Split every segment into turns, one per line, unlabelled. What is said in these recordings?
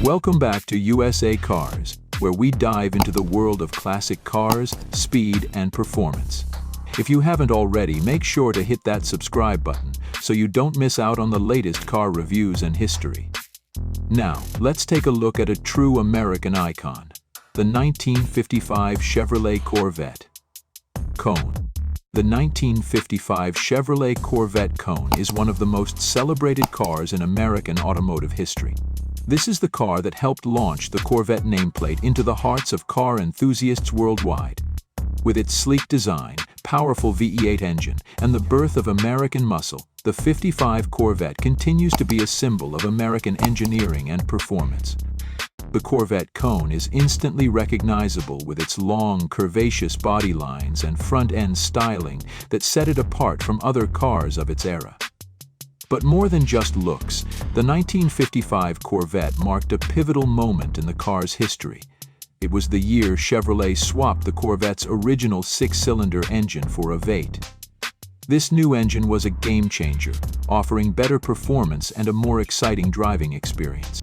Welcome back to USA Cars, where we dive into the world of classic cars, speed, and performance. If you haven't already, make sure to hit that subscribe button so you don't miss out on the latest car reviews and history. Now, let's take a look at a true American icon, the 1955 Chevrolet Corvette. Cone. The 1955 Chevrolet Corvette Cone is one of the most celebrated cars in American automotive history. This is the car that helped launch the Corvette nameplate into the hearts of car enthusiasts worldwide. With its sleek design, powerful V8 engine, and the birth of American muscle, the 55 Corvette continues to be a symbol of American engineering and performance. The Corvette Cone is instantly recognizable with its long, curvaceous body lines and front-end styling that set it apart from other cars of its era. But more than just looks, the 1955 Corvette marked a pivotal moment in the car's history. It was the year Chevrolet swapped the Corvette's original six-cylinder engine for a V8. This new engine was a game-changer, offering better performance and a more exciting driving experience.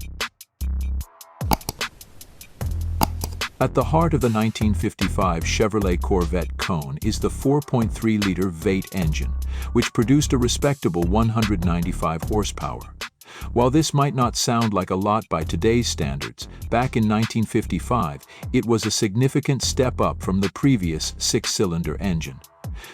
At the heart of the 1955 Chevrolet Corvette Cone is the 4.3-liter V8 engine, which produced a respectable 195 horsepower. While this might not sound like a lot by today's standards, back in 1955, it was a significant step up from the previous six-cylinder engine.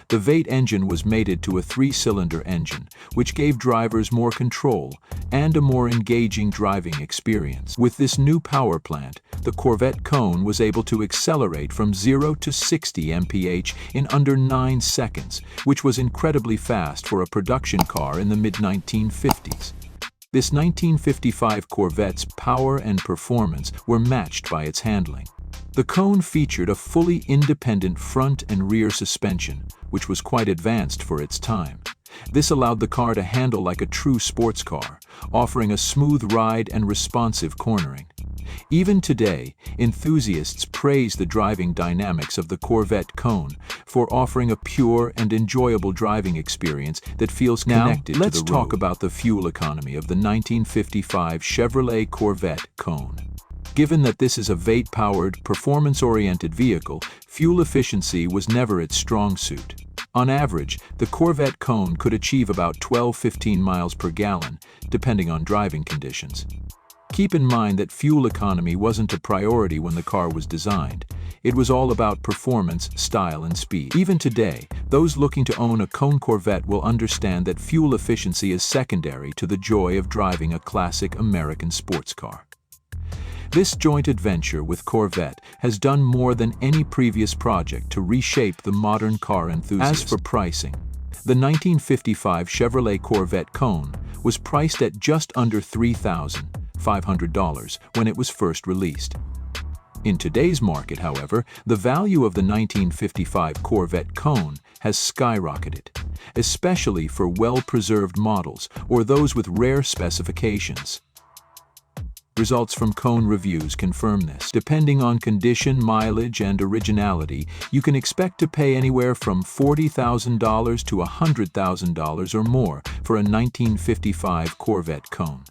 The V8 engine was mated to a three-cylinder engine, which gave drivers more control and a more engaging driving experience. With this new power plant, the Corvette Cone was able to accelerate from 0 to 60 mph in under 9 seconds, which was incredibly fast for a production car in the mid-1950s. This 1955 Corvette's power and performance were matched by its handling. The Cone featured a fully independent front and rear suspension, which was quite advanced for its time. This allowed the car to handle like a true sports car, offering a smooth ride and responsive cornering. Even today, enthusiasts praise the driving dynamics of the Corvette Cone for offering a pure and enjoyable driving experience that feels connected to the road. Now, let's talk about the fuel economy of the 1955 Chevrolet Corvette Cone. Given that this is a V8-powered, performance-oriented vehicle, fuel efficiency was never its strong suit. On average, the Corvette Cone could achieve about 12–15 miles per gallon, depending on driving conditions. Keep in mind that fuel economy wasn't a priority when the car was designed. It was all about performance, style, and speed. Even today, those looking to own a Cone Corvette will understand that fuel efficiency is secondary to the joy of driving a classic American sports car. This joint adventure with Corvette has done more than any previous project to reshape the modern car enthusiast. As for pricing, the 1955 Chevrolet Corvette Cone was priced at just under $3,500 when it was first released. In today's market, however, the value of the 1955 Corvette Cone has skyrocketed, especially for well-preserved models or those with rare specifications. Results from Cone reviews confirm this. Depending on condition, mileage, and originality, you can expect to pay anywhere from $40,000 to $100,000 or more for a 1955 Corvette Cone.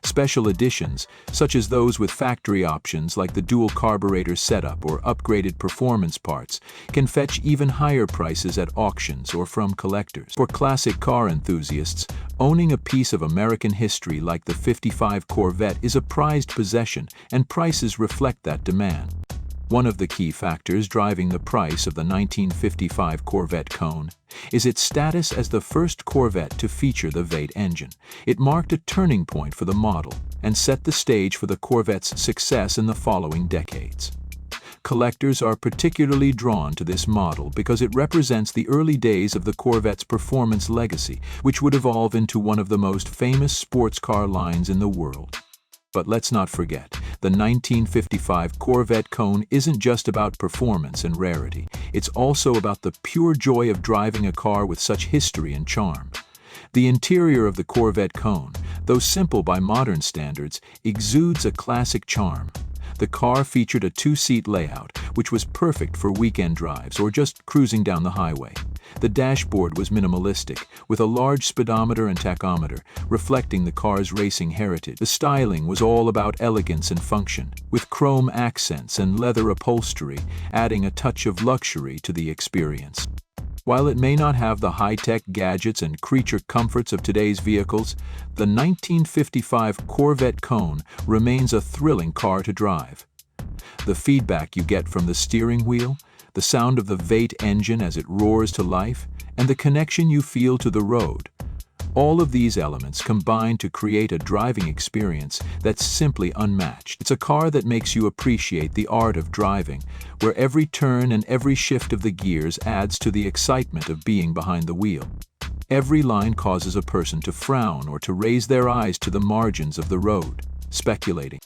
Special editions, such as those with factory options like the dual carburetor setup or upgraded performance parts, can fetch even higher prices at auctions or from collectors. For classic car enthusiasts, owning a piece of American history like the 55 Corvette is a prized possession, and prices reflect that demand. One of the key factors driving the price of the 1955 Corvette Cone is its status as the first Corvette to feature the V8 engine. It marked a turning point for the model and set the stage for the Corvette's success in the following decades. Collectors are particularly drawn to this model because it represents the early days of the Corvette's performance legacy, which would evolve into one of the most famous sports car lines in the world. But let's not forget, the 1955 Corvette Cone isn't just about performance and rarity. It's also about the pure joy of driving a car with such history and charm. The interior of the Corvette Cone, though simple by modern standards, exudes a classic charm. The car featured a two-seat layout, which was perfect for weekend drives or just cruising down the highway. The dashboard was minimalistic, with a large speedometer and tachometer, reflecting the car's racing heritage. The styling was all about elegance and function, with chrome accents and leather upholstery adding a touch of luxury to the experience. While it may not have the high-tech gadgets and creature comforts of today's vehicles, the 1955 Corvette Kone remains a thrilling car to drive. The feedback you get from the steering wheel, the sound of the V8 engine as it roars to life, and the connection you feel to the road. All of these elements combine to create a driving experience that's simply unmatched. It's a car that makes you appreciate the art of driving, where every turn and every shift of the gears adds to the excitement of being behind the wheel. Every line causes a person to frown or to raise their eyes to the margins of the road, speculating.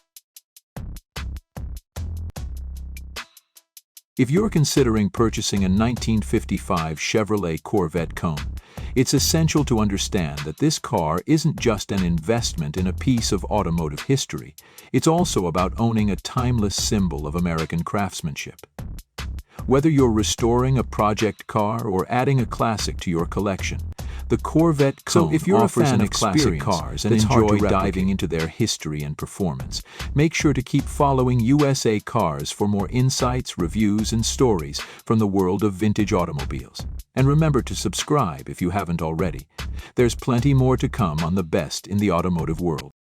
If you're considering purchasing a 1955 Chevrolet Corvette Kone, it's essential to understand that this car isn't just an investment in a piece of automotive history, it's also about owning a timeless symbol of American craftsmanship. Whether you're restoring a project car or adding a classic to your collection, the Corvette Kone offers an classic cars and enjoy diving into their history and performance. Make sure to keep following USA Cars for more insights, reviews, and stories from the world of vintage automobiles. And remember to subscribe if you haven't already. There's plenty more to come on the best in the automotive world.